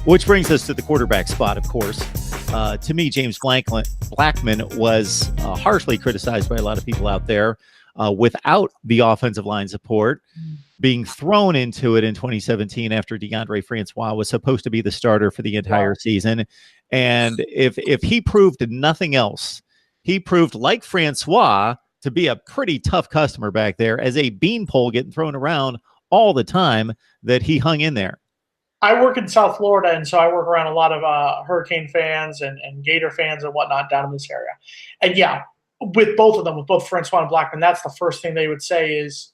Which brings us to the quarterback spot, of course. To me, James Blackman was harshly criticized by a lot of people out there without the offensive line support, being thrown into it in 2017 after DeAndre Francois was supposed to be the starter for the entire season. And if he proved nothing else, he proved, like Francois, to be a pretty tough customer back there as a beanpole getting thrown around all the time, that he hung in there. I work in South Florida, and so I work around a lot of Hurricane fans and Gator fans and whatnot down in this area. And yeah, with both of them, with both Francois and Blackman, that's the first thing they would say is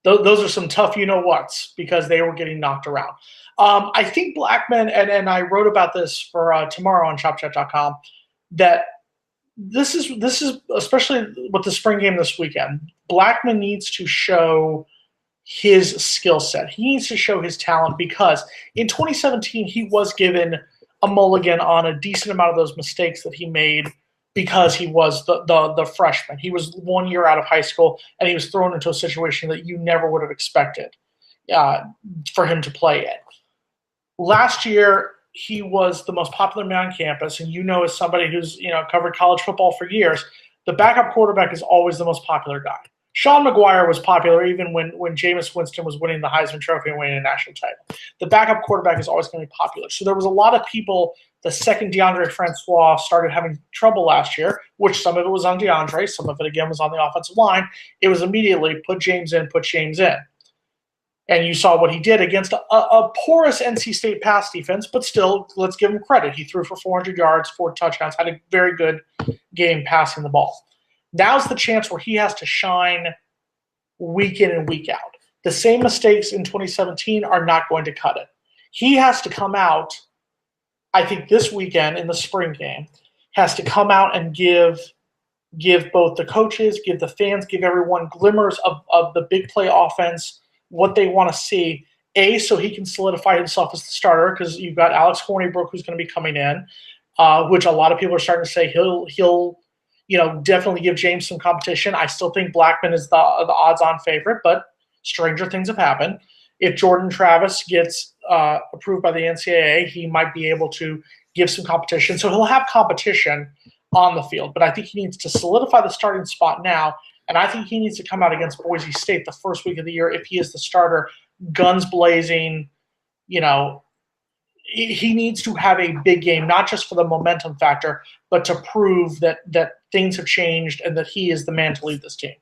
those are some tough you-know-whats because they were getting knocked around. I think Blackman, and I wrote about this for tomorrow on ShopChat.com, that this is especially with the spring game this weekend, Blackman needs to show his skill set. He needs to show his talent because in 2017 he was given a mulligan on a decent amount of those mistakes that he made because he was the freshman. He was 1 year out of high school and he was thrown into a situation that you never would have expected for him to play in. Last year he was the most popular man on campus, and as somebody who's covered college football for years, the backup quarterback is always the most popular guy. Sean McGuire was popular even when Jameis Winston was winning the Heisman Trophy and winning a national title. The backup quarterback is always going to be popular. So there was a lot of people, the second DeAndre Francois started having trouble last year, which some of it was on DeAndre, some of it, again, was on the offensive line. It was immediately put James in. And you saw what he did against a porous NC State pass defense, but still, let's give him credit. He threw for 400 yards, 4 touchdowns, had a very good game passing the ball. Now's the chance where he has to shine week in and week out. The same mistakes in 2017 are not going to cut it. He has to come out, I think this weekend in the spring game, has to come out and give both the coaches, give the fans, give everyone glimmers of the big play offense, what they want to see, so he can solidify himself as the starter, because you've got Alex Hornibrook who's going to be coming in, which a lot of people are starting to say he'll definitely give James some competition. I still think Blackman is the odds-on favorite, but stranger things have happened. If Jordan Travis gets approved by the NCAA, he might be able to give some competition. So he'll have competition on the field, but I think he needs to solidify the starting spot now, and I think he needs to come out against Boise State the first week of the year if he is the starter, guns blazing. He needs to have a big game, not just for the momentum factor, but to prove that things have changed and that he is the man to lead this team.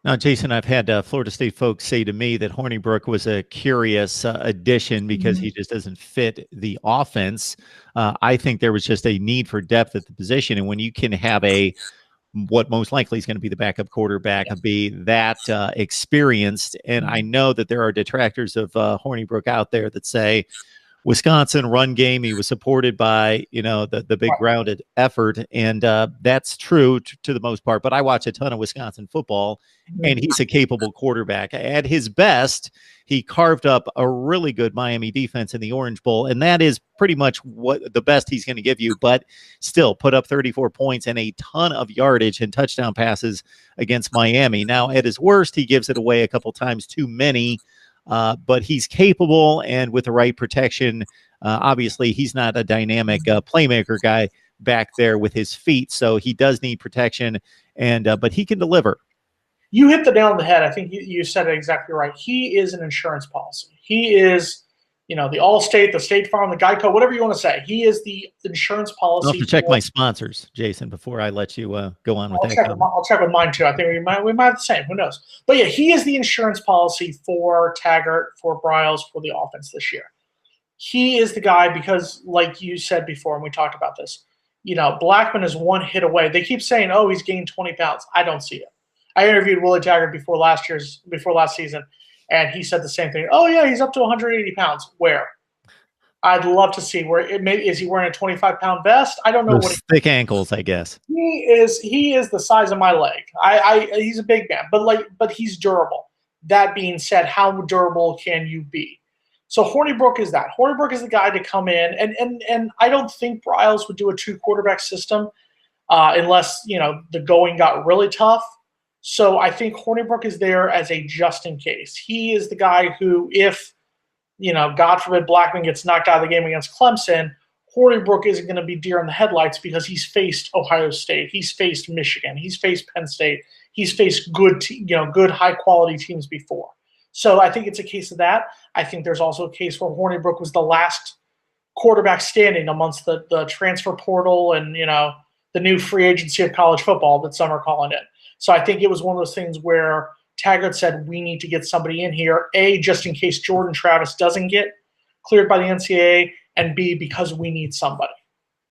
Now, Jason, I've had Florida State folks say to me that Hornibrook was a curious addition because he just doesn't fit the offense. I think there was just a need for depth at the position, and when you can have what most likely is going to be the backup quarterback be that experienced, and I know that there are detractors of Hornibrook out there that say Wisconsin run game, he was supported by the big grounded effort, and that's true to the most part. But I watch a ton of Wisconsin football, and he's a capable quarterback. At his best, he carved up a really good Miami defense in the Orange Bowl, and that is pretty much what the best he's going to give you. But still, put up 34 points and a ton of yardage and touchdown passes against Miami. Now, at his worst, he gives it away a couple times too many. But he's capable, and with the right protection, obviously he's not a dynamic playmaker guy back there with his feet, so he does need protection, and but he can deliver. You hit the nail on the head. I think you said it exactly right. He is an insurance policy. He is, the Allstate, the State Farm, the Geico, whatever you want to say. He is the insurance policy. I'll have to check my sponsors, Jason, before I let you go on with that. I'll check with mine too. I think we might have the same. Who knows? But yeah, he is the insurance policy for Taggart, for Briles, for the offense this year. He is the guy because, like you said before, and we talked about this, Blackman is one hit away. They keep saying, "Oh, he's gained 20 pounds." I don't see it. I interviewed Willie Taggart before last season, and he said the same thing. Oh yeah, he's up to 180 pounds. Where? I'd love to see where is he wearing a 25-pound vest? I don't know. Thick ankles, I guess. He is the size of my leg. He's a big man, but he's durable. That being said, how durable can you be? So Hornibrook is that. Hornibrook is the guy to come in, and I don't think Briles would do a 2-quarterback system unless the going got really tough. So I think Hornibrook is there as a just in case. He is the guy who, if God forbid Blackman gets knocked out of the game against Clemson, Hornibrook isn't going to be deer in the headlights because he's faced Ohio State, he's faced Michigan, he's faced Penn State, he's faced good high quality teams before. So I think it's a case of that. I think there's also a case where Hornibrook was the last quarterback standing amongst the transfer portal and the new free agency of college football that some are calling it. So I think it was one of those things where Taggart said, we need to get somebody in here, A, just in case Jordan Travis doesn't get cleared by the NCAA, and B, because we need somebody.